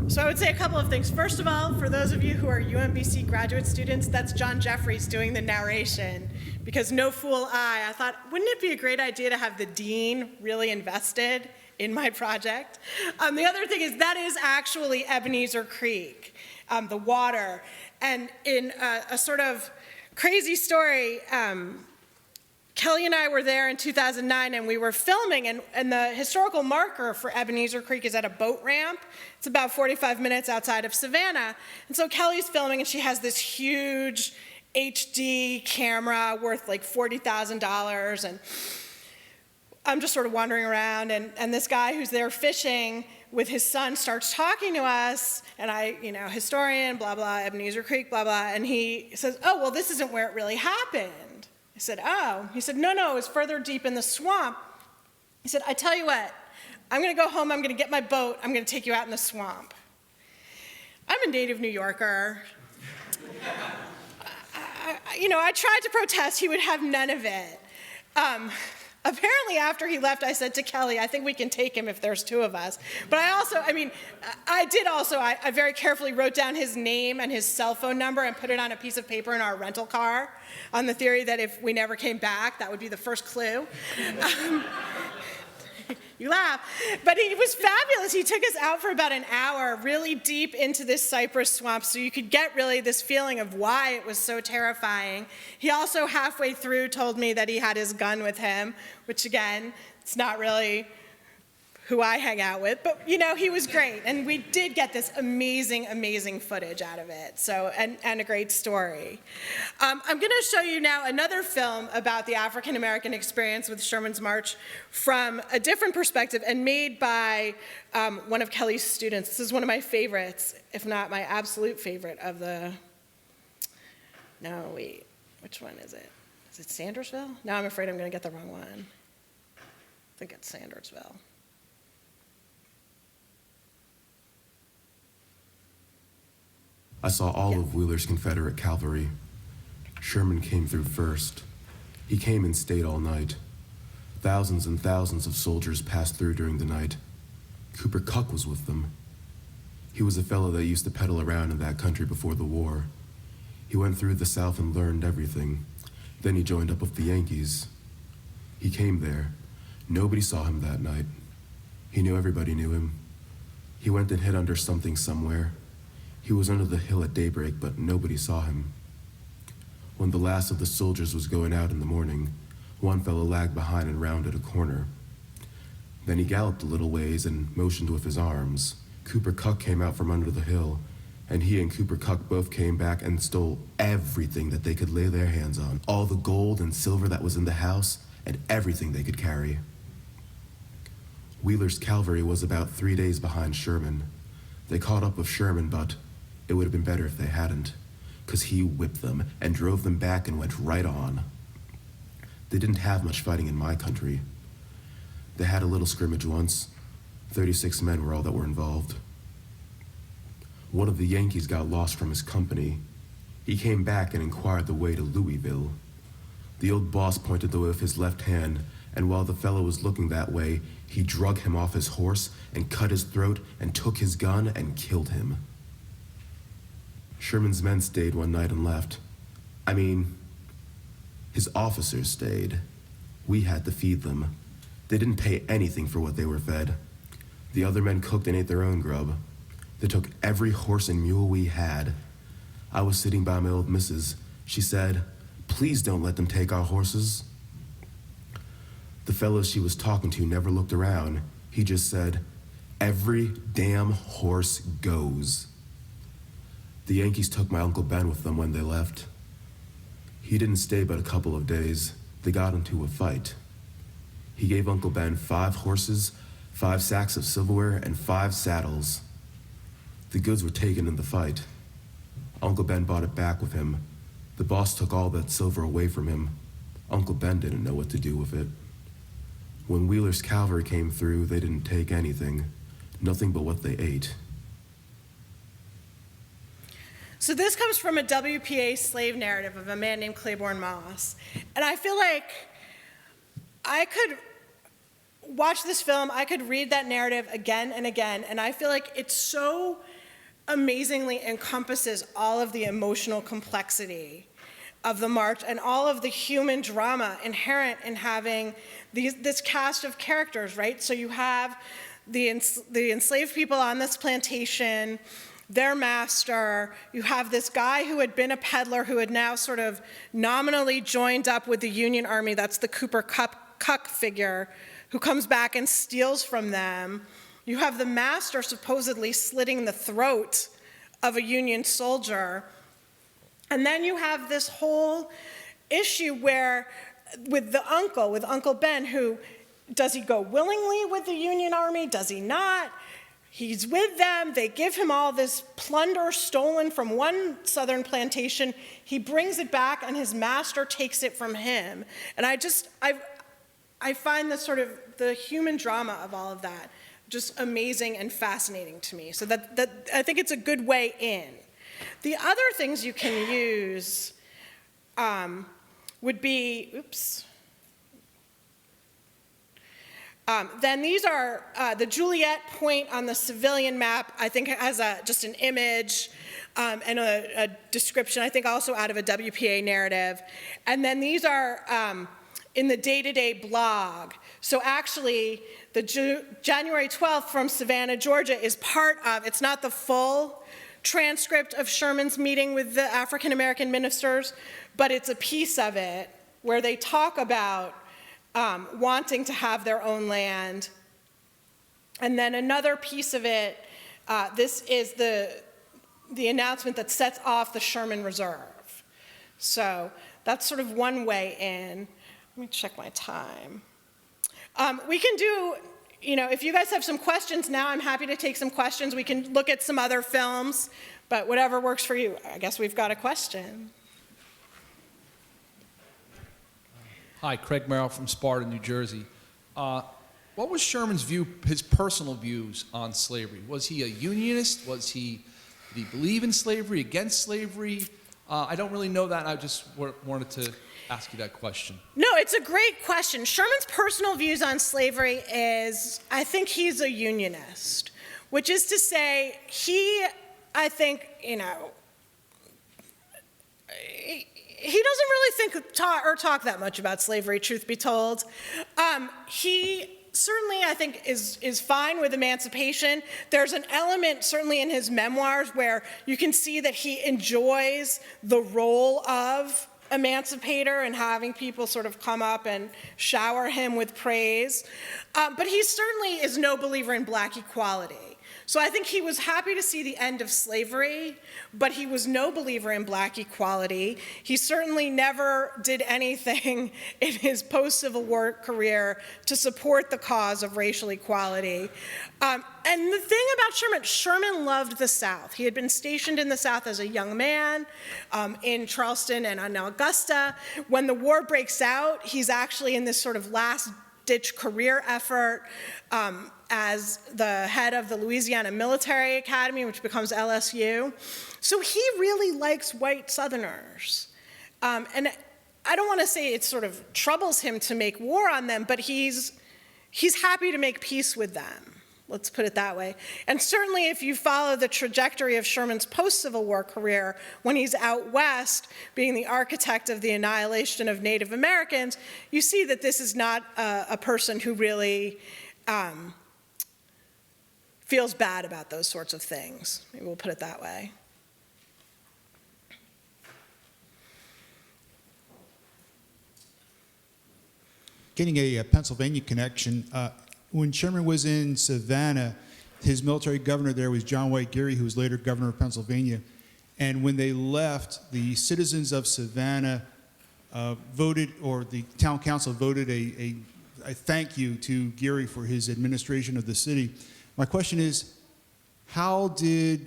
So I would say a couple of things. First of all, for those of you who are UMBC graduate students, that's John Jeffries doing the narration. Because no fool I thought, wouldn't it be a great idea to have the dean really invested in my project? The other thing is that is actually Ebenezer Creek, the water. And in a sort of crazy story, Kelly and I were there in 2009 and we were filming, and the historical marker for Ebenezer Creek is at a boat ramp. It's about 45 minutes outside of Savannah. And so Kelly's filming and she has this huge HD camera worth like $40,000, and I'm just sort of wandering around, and this guy who's there fishing with his son starts talking to us, and I, historian, blah, blah, Ebenezer Creek, blah, blah, and he says, "Oh, well, this isn't where it really happened." I said, "Oh." He said, No, it was further deep in the swamp." He said, "I tell you what, I'm gonna go home, I'm gonna get my boat, I'm gonna take you out in the swamp." I'm a native New Yorker. I tried to protest, he would have none of it. Apparently after he left, I said to Kelly, "I think we can take him if there's two of us." But I very carefully wrote down his name and his cell phone number and put it on a piece of paper in our rental car on the theory that if we never came back, that would be the first clue. You laugh. But he was fabulous. He took us out for about an hour, really deep into this cypress swamp, so you could get really this feeling of why it was so terrifying. He also halfway through told me that he had his gun with him, which again, it's not really who I hang out with, but he was great, and we did get this amazing, amazing footage out of it, so, and a great story. I'm gonna show you now another film about the African American experience with Shermans March from a different perspective and made by one of Kelly's students. This is one of my favorites, if not my absolute favorite of the, no, wait, which one is it? Is it Sandersville? No, I'm afraid I'm gonna get the wrong one. I think it's Sandersville. I saw all of Wheeler's Confederate Calvary. Sherman came through first. He came and stayed all night. Thousands and thousands of soldiers passed through during the night. Cooper Cuck was with them. He was a fellow that used to peddle around in that country before the war. He went through the South and learned everything. Then he joined up with the Yankees. He came there. Nobody saw him that night. He knew everybody knew him. He went and hid under something somewhere. He was under the hill at daybreak, but nobody saw him. When the last of the soldiers was going out in the morning, one fellow lagged behind and rounded a corner. Then he galloped a little ways and motioned with his arms. Cooper Cuck came out from under the hill, and he and Cooper Cuck both came back and stole everything that they could lay their hands on. All the gold and silver that was in the house, and everything they could carry. Wheeler's cavalry was about 3 days behind Sherman. They caught up with Sherman, but it would have been better if they hadn't, 'cause he whipped them and drove them back and went right on. They didn't have much fighting in my country. They had a little scrimmage once. 36 men were all that were involved. One of the Yankees got lost from his company. He came back and inquired the way to Louisville. The old boss pointed the way with his left hand, and while the fellow was looking that way, he drug him off his horse and cut his throat and took his gun and killed him. Sherman's men stayed one night and left. I mean, his officers stayed. We had to feed them. They didn't pay anything for what they were fed. The other men cooked and ate their own grub. They took every horse and mule we had. I was sitting by my old missus. She said, "Please don't let them take our horses." The fellow she was talking to never looked around. He just said, "Every damn horse goes." The Yankees took my Uncle Ben with them when they left. He didn't stay but a couple of days. They got into a fight. He gave Uncle Ben 5 horses, 5 sacks of silverware, and 5 saddles. The goods were taken in the fight. Uncle Ben bought it back with him. The boss took all that silver away from him. Uncle Ben didn't know what to do with it. When Wheeler's cavalry came through, they didn't take anything. Nothing but what they ate. So this comes from a WPA slave narrative of a man named Claiborne Moss. And I feel like I could watch this film, I could read that narrative again and again, and I feel like it so amazingly encompasses all of the emotional complexity of the march and all of the human drama inherent in having this cast of characters, right? So you have the enslaved people on this plantation, their master, you have this guy who had been a peddler who had now sort of nominally joined up with the Union Army, that's the Cooper Cuck figure, who comes back and steals from them. You have the master supposedly slitting the throat of a Union soldier. And then you have this whole issue where, with Uncle Ben, who, does he go willingly with the Union Army? Does he not? He's with them, they give him all this plunder stolen from one southern plantation, he brings it back and his master takes it from him. And I find the sort of, the human drama of all of that just amazing and fascinating to me. So that I think it's a good way in. The other things you can use would be, then these are the Juliet Point on the civilian map, I think has just an image and a description, I think also out of a WPA narrative. And then these are in the day-to-day blog. So actually, the January 12th from Savannah, Georgia is part of, it's not the full transcript of Sherman's meeting with the African American ministers, but it's a piece of it where they talk about wanting to have their own land. And then another piece of it, this is the announcement that sets off the Sherman Reserve. So that's sort of one way in. Let me check my time. We can do, if you guys have some questions now, I'm happy to take some questions. We can look at some other films, but whatever works for you. I guess we've got a question. Hi, Craig Merrill from Sparta, New Jersey. What was Sherman's view, his personal views on slavery? Was he a unionist? Did he believe in slavery, against slavery? I don't really know that, and I just wanted to ask you that question. No, it's a great question. Sherman's personal views on slavery is, I think he's a unionist, which is to say, I think, he doesn't really think or talk that much about slavery, truth be told. He certainly, I think, is fine with emancipation. There's an element, certainly in his memoirs, where you can see that he enjoys the role of emancipator and having people sort of come up and shower him with praise. But he certainly is no believer in black equality. So I think he was happy to see the end of slavery, but he was no believer in black equality. He certainly never did anything in his post-Civil War career to support the cause of racial equality. And the thing about Sherman loved the South. He had been stationed in the South as a young man in Charleston and in Augusta. When the war breaks out, he's actually in this sort of last-ditch career effort as the head of the Louisiana Military Academy, which becomes LSU. So he really likes white Southerners. And I don't want to say it sort of troubles him to make war on them, but he's happy to make peace with them. Let's put it that way. And certainly if you follow the trajectory of Sherman's post-Civil War career, when he's out west being the architect of the annihilation of Native Americans, you see that this is not a person who really feels bad about those sorts of things. Maybe we'll put it that way. Getting a Pennsylvania connection, when Sherman was in Savannah, his military governor there was John White Geary, who was later governor of Pennsylvania. And when they left, the citizens of Savannah voted, or the town council voted a thank you to Geary for his administration of the city. My question is, how do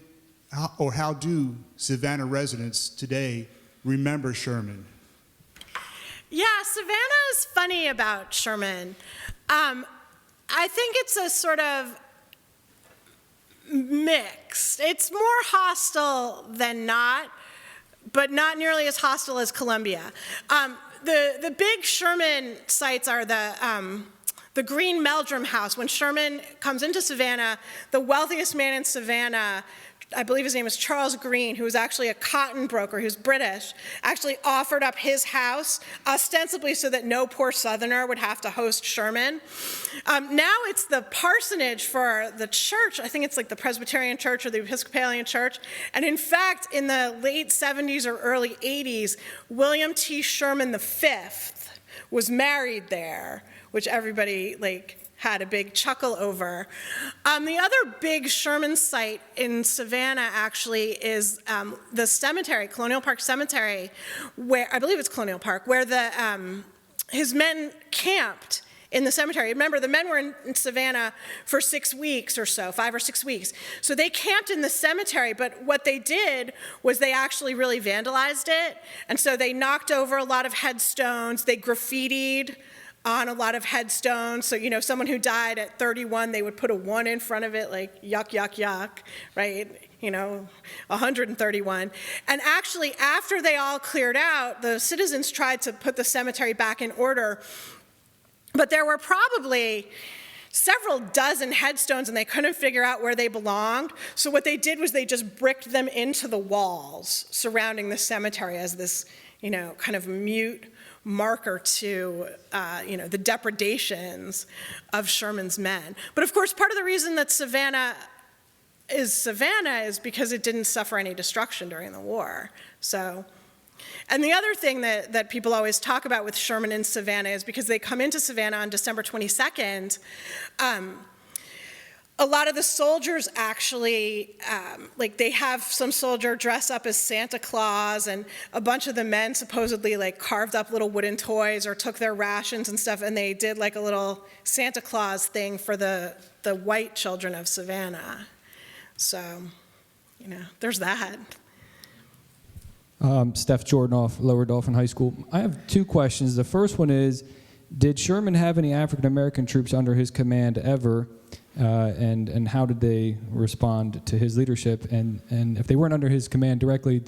Savannah residents today remember Sherman? Yeah, Savannah is funny about Sherman. I think it's a sort of mixed. It's more hostile than not, but not nearly as hostile as Columbia. The big Sherman sites are the Green Meldrum House. When Sherman comes into Savannah, the wealthiest man in Savannah, I believe his name is Charles Green, who was actually a cotton broker, who's British, actually offered up his house, ostensibly so that no poor Southerner would have to host Sherman. Now it's the parsonage for the church. I think it's like the Presbyterian Church or the Episcopalian Church. And in fact, in the late 70s or early 80s, William T. Sherman V was married there, which everybody had a big chuckle over. The other big Sherman site in Savannah actually is the cemetery, Colonial Park Cemetery, where, I believe it's Colonial Park, where his men camped in the cemetery. Remember, the men were in Savannah for 6 weeks or so, 5 or 6 weeks. So they camped in the cemetery, but what they did was they actually really vandalized it. And so they knocked over a lot of headstones, they graffitied on a lot of headstones. So, someone who died at 31, they would put a 1 in front of it, like yuck, yuck, yuck, right? 131. And actually, after they all cleared out, the citizens tried to put the cemetery back in order, but there were probably several dozen headstones and they couldn't figure out where they belonged. So what they did was they just bricked them into the walls surrounding the cemetery as this, kind of mute marker to, the depredations of Sherman's men. But of course, part of the reason that Savannah is because it didn't suffer any destruction during the war. So, and the other thing that people always talk about with Sherman in Savannah is because they come into Savannah on December 22nd, a lot of the soldiers actually, like they have some soldier dress up as Santa Claus, and a bunch of the men supposedly like carved up little wooden toys or took their rations and stuff, and they did like a little Santa Claus thing for the white children of Savannah. So, you know, there's that. Steph Jordan, Lower Dolphin High School. I have two questions. The first one is, did Sherman have any African American troops under his command ever? And how did they respond to his leadership? And if they weren't under his command directly,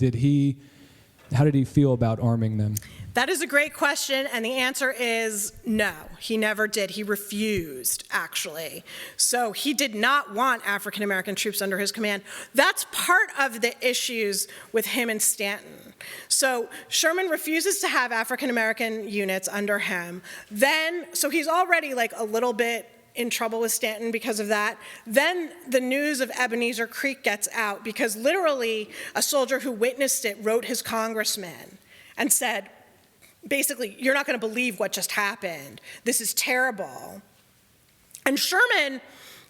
how did he feel about arming them? That is a great question, and the answer is no, he never did. He refused, actually. So he did not want African American troops under his command. That's part of the issues with him and Stanton. So Sherman refuses to have African American units under him. So he's already like a little bit in trouble with Stanton because of that. Then the news of Ebenezer Creek gets out because literally a soldier who witnessed it wrote his congressman and said, basically, you're not going to believe what just happened. This is terrible. And Sherman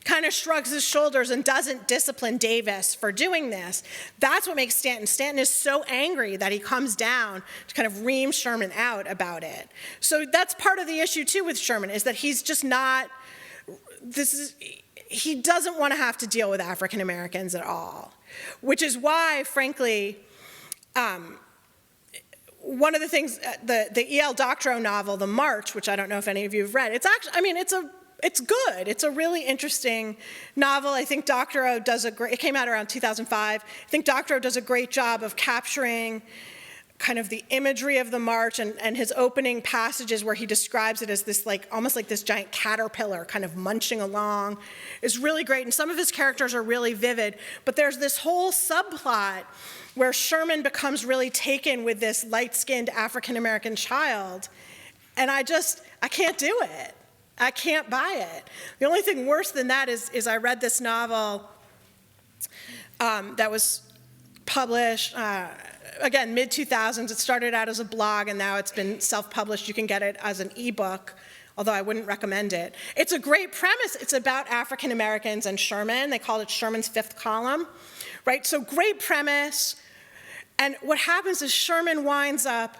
kind of shrugs his shoulders and doesn't discipline Davis for doing this. That's what makes Stanton. Stanton is so angry that he comes down to kind of ream Sherman out about it. So that's part of the issue, too, with Sherman, is that he's just not, he doesn't want to have to deal with African Americans at all, which is why, frankly, one of the things, the E.L. Doctorow novel, The March, which I don't know if any of you have read, it's actually, I mean, it's good. It's a really interesting novel. I think Doctorow does it came out around 2005. I think Doctorow does a great job of capturing kind of the imagery of the march, and his opening passages where he describes it as this like almost like this giant caterpillar kind of munching along is really great, and some of his characters are really vivid, but there's this whole subplot where Sherman becomes really taken with this light-skinned African-American child, and I can't do it. I can't buy it. The only thing worse than that is I read this novel that was published, again, mid-2000s. It started out as a blog, and now it's been self-published. You can get it as an ebook, although I wouldn't recommend it. It's a great premise. It's about African Americans and Sherman. They call it Sherman's Fifth Column, right? So great premise. And what happens is Sherman winds up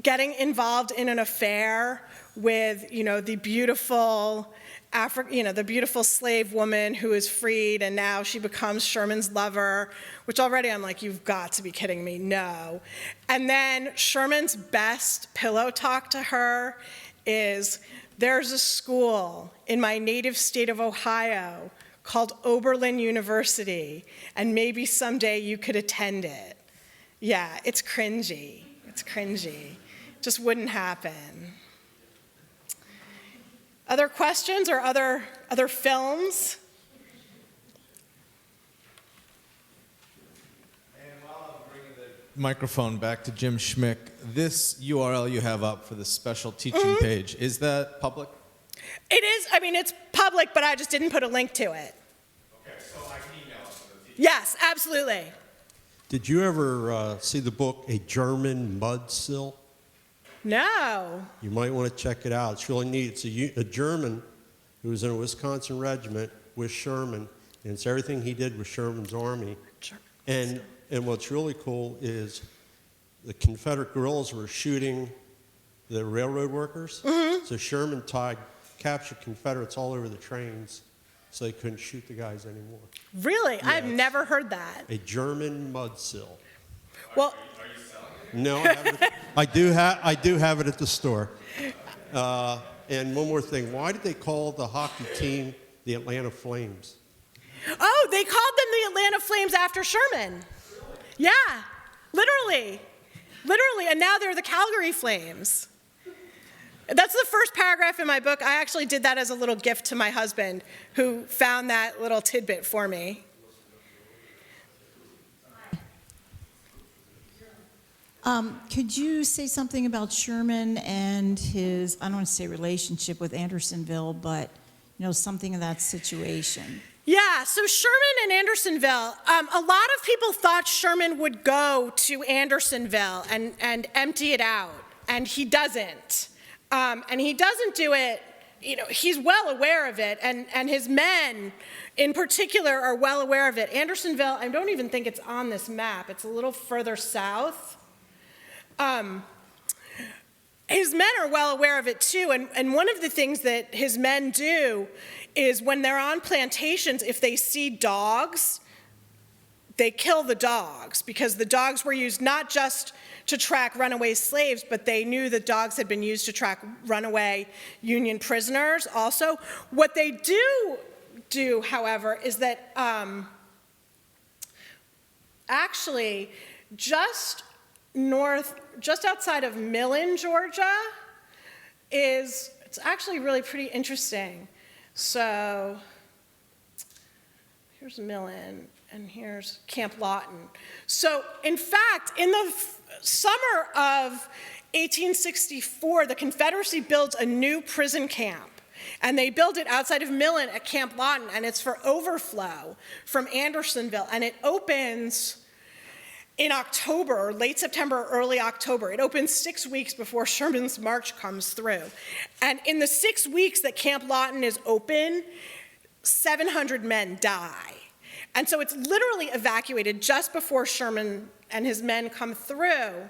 getting involved in an affair with, the beautiful the beautiful slave woman who is freed, and now she becomes Sherman's lover, which already I'm like, you've got to be kidding me, no. And then Sherman's best pillow talk to her is, there's a school in my native state of Ohio called Oberlin University, and maybe someday you could attend it. Yeah, it's cringy. It's cringy. Just wouldn't happen. Other questions or other films? And while I'm bringing the microphone back to Jim Schmick, this URL you have up for the special teaching page, is that public? It is. I mean, it's public, but I just didn't put a link to it. Okay, so I can email it to the teacher. Yes, absolutely. Did you ever see the book A German Mudsill? No. You might want to check it out. It's really neat. It's a German who was in a Wisconsin regiment with Sherman, and it's everything he did with Sherman's Army. And what's really cool is the Confederate guerrillas were shooting the railroad workers. So Sherman captured Confederates all over the trains, so they couldn't shoot the guys anymore. Really? Yeah, I've never heard that. A German Mudsill. Well, No, I do have it at the store. And one more thing, why did they call the hockey team the Atlanta Flames? oh, they called them the Atlanta Flames after Sherman. Yeah, literally. Literally, and now they're the Calgary Flames. That's the first paragraph in my book. I actually did that as a little gift to my husband, who found that little tidbit for me. Could you say something about Sherman and his, I don't want to say relationship with Andersonville, but, something of that situation? Yeah, so Sherman and Andersonville, a lot of people thought Sherman would go to Andersonville and empty it out, and he doesn't. And he doesn't do it he's well aware of it, and his men in particular are well aware of it. Andersonville, I don't even think it's on this map. It's a little further south. His men are well aware of it too, and one of the things that his men do is when they're on plantations, if they see dogs, they kill the dogs, because the dogs were used not just to track runaway slaves, but they knew that dogs had been used to track runaway Union prisoners also. What they do, however, is that actually just outside of Millen, Georgia, it's actually really pretty interesting. So here's Millen, and here's Camp Lawton. So in fact, in the summer of 1864, the Confederacy builds a new prison camp. And they build it outside of Millen at Camp Lawton, and it's for overflow from Andersonville. And it opens in October, late September, early October. It opens 6 weeks before Shermans March comes through. And in the 6 weeks that Camp Lawton is open, 700 men die. And so it's literally evacuated just before Sherman and his men come through.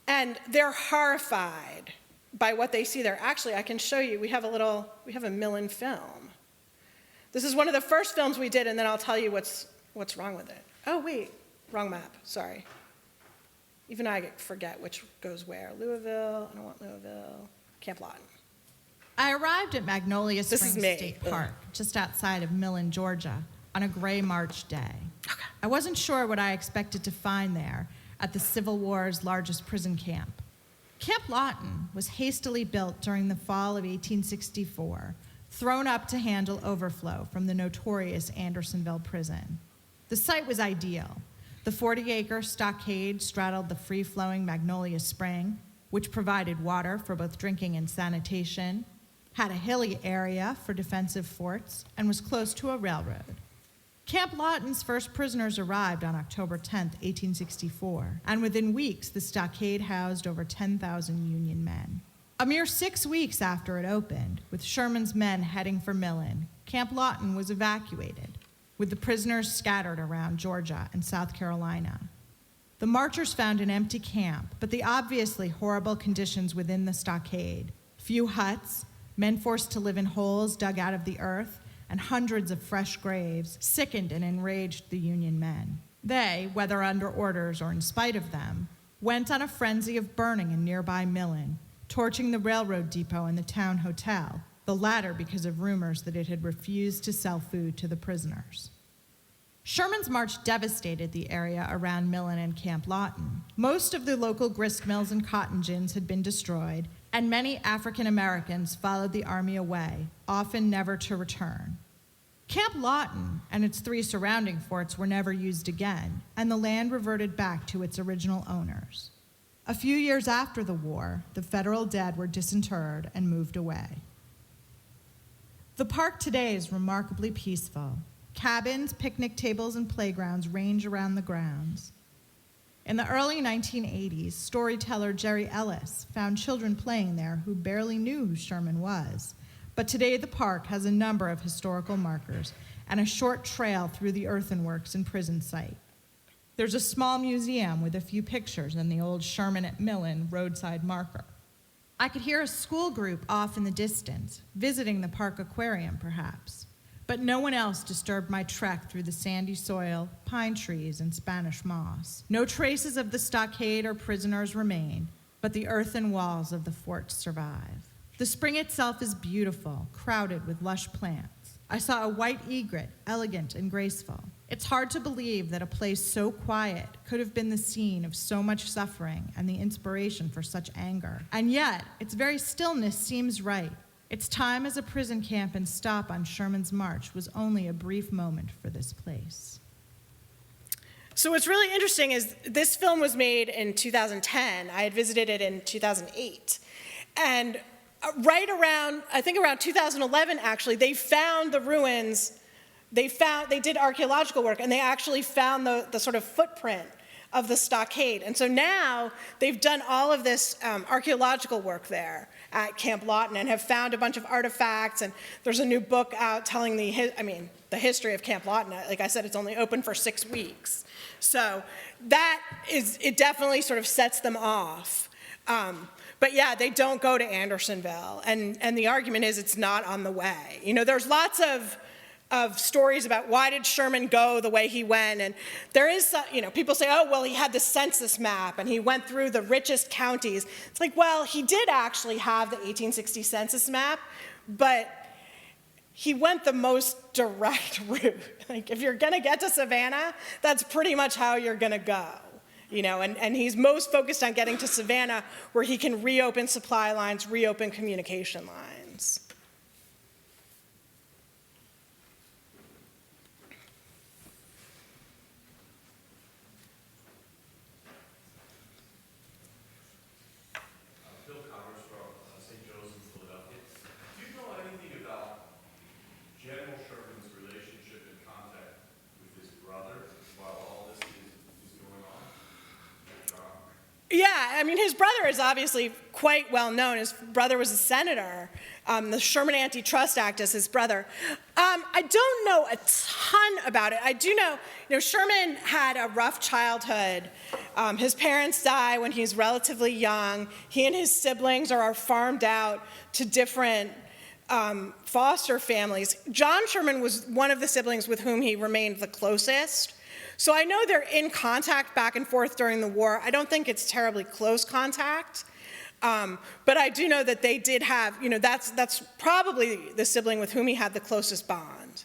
And they're horrified by what they see there. Actually, I can show you, we have a Millen film. This is one of the first films we did, and then I'll tell you what's wrong with it. Oh, wait, wrong map, sorry. Even I forget which goes where. Louisville, I don't want Louisville, Camp Lawton. I arrived at Magnolia This Springs is me. State Park, just outside of Millen, Georgia, on a gray March day. Okay. I wasn't sure what I expected to find there at the Civil War's largest prison camp. Camp Lawton was hastily built during the fall of 1864, thrown up to handle overflow from the notorious Andersonville prison. The site was ideal. The 40-acre stockade straddled the free-flowing Magnolia Spring, which provided water for both drinking and sanitation, had a hilly area for defensive forts, and was close to a railroad. Camp Lawton's first prisoners arrived on October 10, 1864, and within weeks, the stockade housed over 10,000 Union men. A mere 6 weeks after it opened, with Sherman's men heading for Millen, Camp Lawton was evacuated, with the prisoners scattered around Georgia and South Carolina. The marchers found an empty camp, but the obviously horrible conditions within the stockade, few huts, men forced to live in holes dug out of the earth, and hundreds of fresh graves, sickened and enraged the Union men. They, whether under orders or in spite of them, went on a frenzy of burning in nearby Millen, torching the railroad depot and the town hotel, the latter because of rumors that it had refused to sell food to the prisoners. Shermans March devastated the area around Millen and Camp Lawton. Most of the local grist mills and cotton gins had been destroyed, and many African Americans followed the army away, often never to return. Camp Lawton and its 3 surrounding forts were never used again, and the land reverted back to its original owners. A few years after the war, the federal dead were disinterred and moved away. The park today is remarkably peaceful. Cabins, picnic tables, and playgrounds range around the grounds. In the early 1980s, storyteller Jerry Ellis found children playing there who barely knew who Sherman was. But today the park has a number of historical markers and a short trail through the earthworks and prison site. There's a small museum with a few pictures and the old Sherman at Millen roadside marker. I could hear a school group off in the distance, visiting the park aquarium perhaps. But no one else disturbed my trek through the sandy soil, pine trees, and Spanish moss. No traces of the stockade or prisoners remain, but the earthen walls of the fort survive. The spring itself is beautiful, crowded with lush plants. I saw a white egret, elegant and graceful. It's hard to believe that a place so quiet could have been the scene of so much suffering and the inspiration for such anger. And yet, its very stillness seems right. Its time as a prison camp and stop on Shermans March was only a brief moment for this place. So what's really interesting is this film was made in 2010. I had visited it in 2008. And right around, I think around 2011 actually, they found the ruins. They did archaeological work, and they actually found the sort of footprint of the stockade. And so now they've done all of this archaeological work there at Camp Lawton and have found a bunch of artifacts, and there's a new book out telling the history of Camp Lawton. Like I said, it's only open for 6 weeks. So it definitely sort of sets them off. But yeah, they don't go to Andersonville, and the argument is it's not on the way. You know, there's lots of stories about why did Sherman go the way he went, and there is, people say, oh, well, he had the census map, and he went through the richest counties. It's like, well, he did actually have the 1860 census map, but he went the most direct route. Like, if you're gonna get to Savannah, that's pretty much how you're gonna go. And he's most focused on getting to Savannah, where he can reopen supply lines, reopen communication lines. General Sherman's relationship and contact with his brother while all this is going on? Yeah, his brother is obviously quite well known. His brother was a senator. The Sherman Antitrust Act is his brother. I don't know a ton about it. I do know, Sherman had a rough childhood. His parents die when he's relatively young. He and his siblings are farmed out to different foster families. John Sherman was one of the siblings with whom he remained the closest. So I know they're in contact back and forth during the war. I don't think it's terribly close contact. But I do know that they did have, that's probably the sibling with whom he had the closest bond.